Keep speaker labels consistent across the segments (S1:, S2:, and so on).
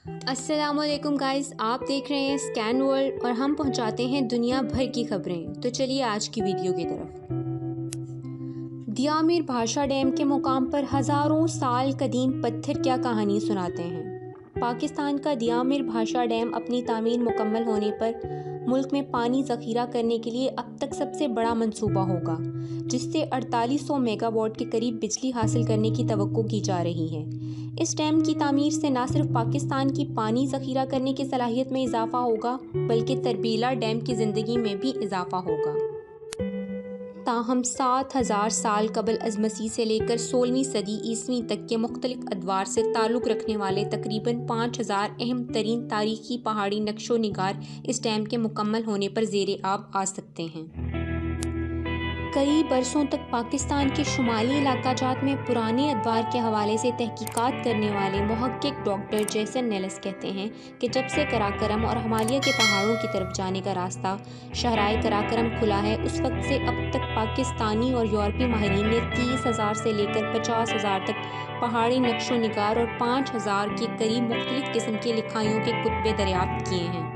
S1: अस्सलाम वालेकुम गाइस, आप देख रहे हैं स्कैन वर्ल्ड और हम पहुंचाते हैं दुनिया भर की खबरें। तो चलिए आज की वीडियो की तरफ। दियामिर भाषा डैम के मुकाम पर हज़ारों साल कदीम पत्थर क्या कहानी सुनाते हैं। पाकिस्तान का दियामिर भाषा डैम अपनी तामीर मुकम्मल होने पर मुल्क में पानी ज़ख़ीरा करने के लिए अब तक सबसे बड़ा मंसूबा होगा, जिससे 4800 मेगावाट के करीब बिजली हासिल करने की तवक्को की जा रही है। इस डैम की तामीर से न सिर्फ पाकिस्तान की पानी ज़ख़ीरा करने की सलाहियत में इजाफा होगा, बल्कि तरबीला डैम की ज़िंदगी में भी इजाफा होगा। ताहम 7000 साल कबल अज़ मसीह से लेकर 16वीं सदी ईस्वी तक के मुख्तलिफ अदवार से ताल्लुक़ रखने वाले तकरीबन 5000 अहम तरीन तारीख़ी पहाड़ी नक्शो निगार इस डैम के मुकम्मल होने पर ज़ेरे आब आ सकते हैं। कई बरसों तक पाकिस्तान के शुमाली इलाकाजात में पुराने अदवार के हवाले से तहकीकात करने वाले मुहक्किक डॉक्टर जेसन नेल्स कहते हैं कि जब से कराकरम और हिमालय के पहाड़ों की तरफ जाने का रास्ता शहराए कराकरम खुला है, उस वक्त से अब तक पाकिस्तानी और यूरोपीय माहिरीन ने 30,000 से लेकर 50,000 तक पहाड़ी नक्शो निगार और 5,000 के करीब मुख्तलिफ किस्म की लिखाइयों के कुतबे दरियाफ्त किए हैं।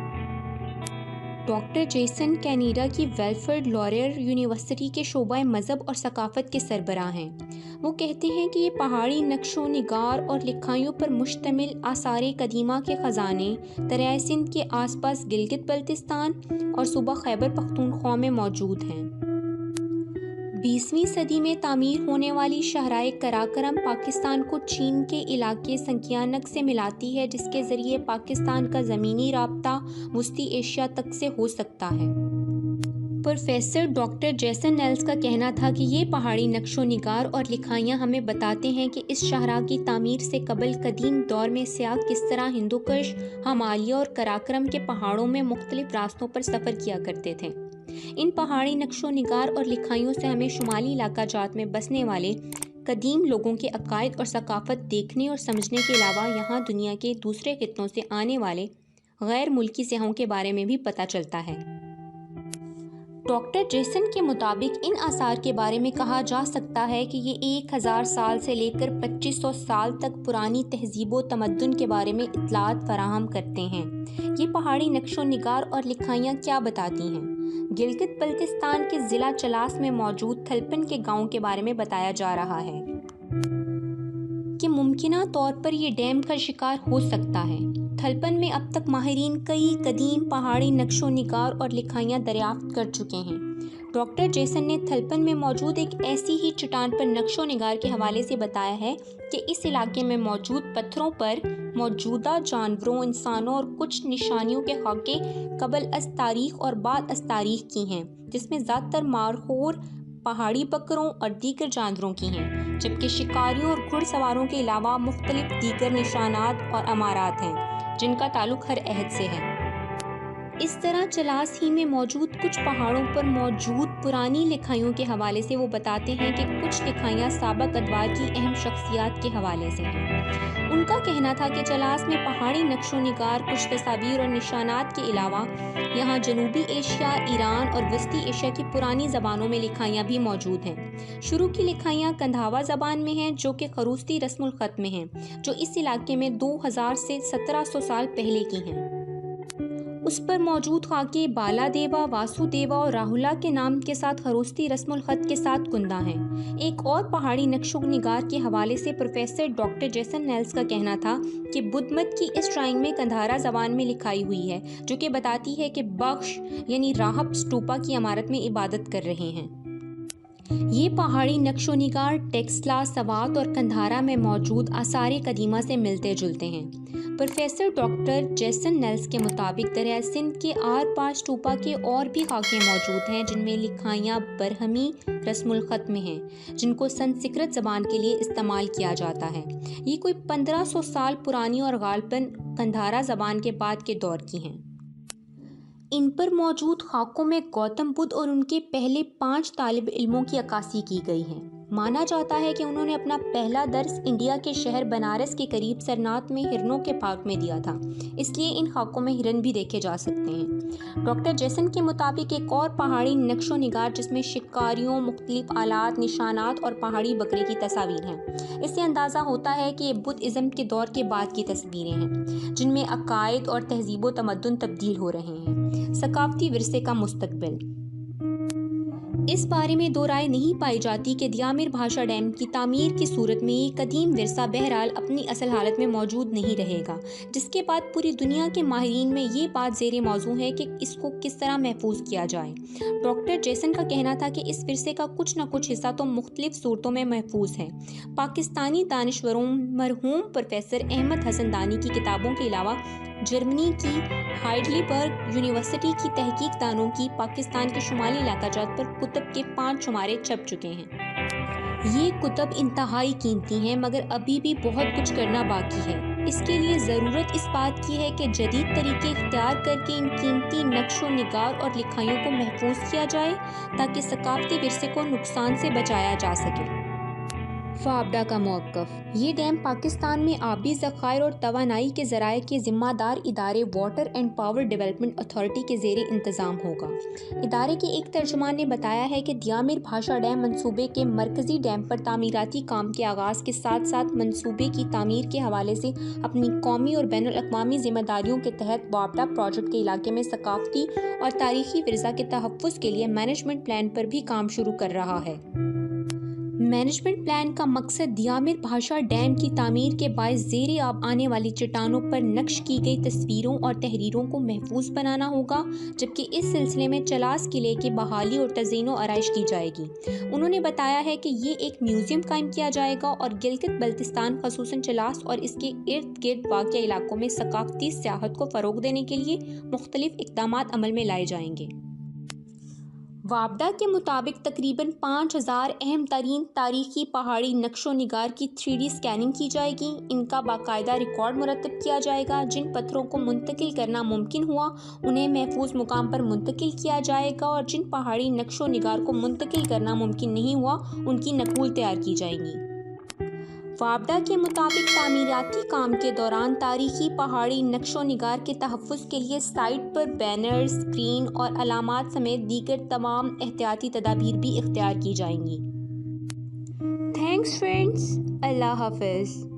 S1: डॉक्टर जेसन कैनेडा की वेलफर्ड लॉरियर यूनिवर्सिटी के शोबा मज़हब और सकाफ़त के सरबराह हैं। वो कहते हैं कि ये पहाड़ी नक्शो निगार और लिखाइयों पर मुश्तमिल आसारे कदीमा के ख़जाने दरियाए सिंध के आसपास गिलगित बल्तिस्तान और सूबा खैबर पख्तूनख्वा में मौजूद हैं। 20वीं सदी में तामीर होने वाली शहराए कराकरम पाकिस्तान को चीन के इलाके संकियानक से मिलाती है, जिसके ज़रिए पाकिस्तान का ज़मीनी राब्ता वस्ती एशिया तक से हो सकता है। प्रोफेसर डॉक्टर जेसन नेल्स का कहना था कि ये पहाड़ी नक्शो निगार और लिखाइयाँ हमें बताते हैं कि इस शहरा की तामीर से कबल कदीम दौर में सियाह किस तरह हिंदुकुश, हिमालय और कराकरम के पहाड़ों में मुख्तलिफ रास्तों पर सफ़र किया करते थे। इन पहाड़ी नक्शो निगार और लिखाइयों से हमें शुमाली इलाकाजात में बसने वाले कदीम लोगों के अकायद और सकाफ़त देखने और समझने के अलावा यहाँ दुनिया के दूसरे खित्तों से आने वाले गैर मुल्की सियाहों के बारे में भी पता चलता है। डॉक्टर जेसन के मुताबिक इन आसार के बारे में कहा जा सकता है कि ये 1000 साल से लेकर 2500 साल तक पुरानी तहजीब व तमद्दुन के बारे में इत्तलात फराहम करते हैं। ये पहाड़ी नक्शो निगार और लिखाइयाँ क्या बताती हैं? गिलगित बल्तिस्तान के ज़िला चलास में मौजूद थलपन के गांव के बारे में बताया जा रहा है कि मुमकिना तौर पर यह डैम का शिकार हो सकता है। थलपन में अब तक माहिरीन कई कदीम पहाड़ी नक्शो निगार और लिखाइयाँ दरियाफ्त कर चुके हैं। डॉक्टर जेसन ने थलपन में मौजूद एक ऐसी ही चट्टान पर नक्शो निगार के हवाले से बताया है कि इस इलाके में मौजूद पत्थरों पर मौजूदा जानवरों, इंसानों और कुछ निशानियों के खाके कबल अज़ तारीख और बाद अज़ तारीख की हैं, जिसमें ज़्यादातर मारखोर पहाड़ी बकरों और दीगर जानवरों की हैं, जबकि शिकारियों और घुड़सवारों के अलावा मुख्तलिफ दीगर निशानात और अमारात हैं जिनका ताल्लुक हर अहद से है। इस तरह चलास ही में मौजूद कुछ पहाड़ों पर मौजूद पुरानी लिखाइयों के हवाले से वो बताते हैं कि कुछ लिखाइयाँ साबक अदवार की अहम शख्सियात के हवाले से हैं। उनका कहना था कि चलास में पहाड़ी नक्शो निगार, कुछ तस्वीर और निशानात के अलावा यहाँ जनूबी एशिया, ईरान और वस्ती एशिया की पुरानी ज़बानों में लिखाइयाँ भी मौजूद हैं। शुरू की लिखाइयाँ कंधावा ज़बान में हैं, जो कि खरूस्ती रस्मुल ख़त में हैं, जो इस इलाके में 2000 से 1700 साल पहले की हैं। उस पर मौजूद खाके बाला देवा, वासुदेवा और राहुला के नाम के साथ खरूस्ती रस्मुल ख़त के साथ कुंदा हैं। एक और पहाड़ी नक्शो निगार के हवाले से प्रोफेसर डॉक्टर जेसन नेल्स का कहना था कि बुद्ध मत की इस ड्राइंग में कंधारा ज़बान में लिखाई हुई है, जो कि बताती है कि बख्श यानी राहब स्टूपा की इमारत में इबादत कर रहे हैं। ये पहाड़ी नक्शो निगार टेक्सला, सवात और कंधारा में मौजूद आसारे कदीमा से मिलते जुलते हैं। प्रोफेसर डॉक्टर जेसन नेल्स के मुताबिक दरियाए सिंध के आर पार स्टूपा के और भी खाके मौजूद हैं, जिनमें लिखाइयाँ बरहमी रस्मुल ख़त में हैं, जिनको संस्कृत ज़बान के लिए इस्तेमाल किया जाता है। ये कोई 1500 साल पुरानी और गालबन कंधारा ज़बान के बाद के दौर की हैं। इन पर मौजूद खाकों में गौतम बुद्ध और उनके पहले 5 तालिब इल्मों की अक्कासी की गई है। مانا جاتا ہے کہ انہوں نے اپنا پہلا درس انڈیا کے شہر بنارس کے قریب سرنات میں ہرنوں کے پارک میں دیا تھا، اس لیے ان خاکوں میں ہرن بھی دیکھے جا سکتے ہیں۔ ڈاکٹر جیسن کے مطابق ایک اور پہاڑی نقش و نگار جس میں شکاریوں، مختلف آلات، نشانات اور پہاڑی بکرے کی تصاویر ہیں۔ اس سے اندازہ ہوتا ہے کہ یہ بدھ ازم کے دور کے بعد کی تصویریں ہیں، جن میں عقائد اور تہذیب و تمدن تبدیل ہو رہے ہیں۔ ثقافتی ورثے کا مستقبل۔ اس بارے میں دو رائے نہیں پائی جاتی کہ دیامر بھاشا ڈیم کی تعمیر کی صورت میں یہ قدیم ورثہ بہرحال اپنی اصل حالت میں موجود نہیں رہے گا، جس کے بعد پوری دنیا کے ماہرین میں یہ بات زیر موضوع ہے کہ اس کو کس طرح محفوظ کیا جائے۔ ڈاکٹر جیسن کا کہنا تھا کہ اس ورثے کا کچھ نہ کچھ حصہ تو مختلف صورتوں میں محفوظ ہے۔ پاکستانی دانشوروں مرحوم پروفیسر احمد حسن دانی کی کتابوں کے علاوہ جرمنی کی ہائیڈلبرگ یونیورسٹی کی تحقیق دانوں کی پاکستان کے شمالی علاقہ جات پر کتب کے 5 شمارے چھپ چکے ہیں۔ یہ کتب انتہائی قیمتی ہیں، مگر ابھی بھی بہت کچھ کرنا باقی ہے۔ اس کے لیے ضرورت اس بات کی ہے کہ جدید طریقے اختیار کر کے ان قیمتی نقش و نگار اور لکھائیوں کو محفوظ کیا جائے تاکہ ثقافتی ورثے کو نقصان سے بچایا جا سکے۔ وابڈا کا موقف۔ یہ ڈیم پاکستان میں آبی ذخائر اور توانائی کے ذرائع کے ذمہ دار ادارے water and power development authority کے زیر انتظام ہوگا۔ ادارے کے ایک ترجمان نے بتایا ہے کہ دیامر بھاشا ڈیم منصوبے کے مرکزی ڈیم پر تعمیراتی کام کے آغاز کے ساتھ ساتھ منصوبے کی تعمیر کے حوالے سے اپنی قومی اور بین الاقوامی ذمہ داریوں کے تحت وابڈا پروجیکٹ کے علاقے میں ثقافتی اور تاریخی ورثہ کے تحفظ کے لیے مینجمنٹ پلان پر بھی کام شروع کر رہا ہے۔ مینجمنٹ پلان کا مقصد دیامر بھاشا ڈیم کی تعمیر کے باعث زیر آب آنے والی چٹانوں پر نقش کی گئی تصویروں اور تحریروں کو محفوظ بنانا ہوگا، جبکہ اس سلسلے میں چلاس قلعے کی بحالی اور تزئین و آرائش کی جائے گی۔ انہوں نے بتایا ہے کہ یہ ایک میوزیم قائم کیا جائے گا اور گلگت بلتستان خصوصاً چلاس اور اس کے ارد گرد واقع علاقوں میں ثقافتی سیاحت کو فروغ دینے کے لیے مختلف اقدامات عمل میں لائے جائیں گے۔ وابڈا کے مطابق تقریباً 5000 اہم ترین تاریخی پہاڑی نقش و نگار کی 3D اسکیننگ کی جائے گی۔ ان کا باقاعدہ ریکارڈ مرتب کیا جائے گا۔ جن پتھروں کو منتقل کرنا ممکن ہوا انہیں محفوظ مقام پر منتقل کیا جائے گا اور جن پہاڑی نقش و نگار کو منتقل کرنا ممکن نہیں ہوا ان کی نقول تیار کی جائے گی۔ وابڈا کے مطابق تعمیراتی کام کے دوران تاریخی پہاڑی نقش و نگار کے تحفظ کے لیے سائٹ پر بینر، اسکرین اور علامات سمیت دیگر تمام احتیاطی تدابیر بھی اختیار کی جائیں گی۔ تھینکس فرینڈز، اللہ حافظ۔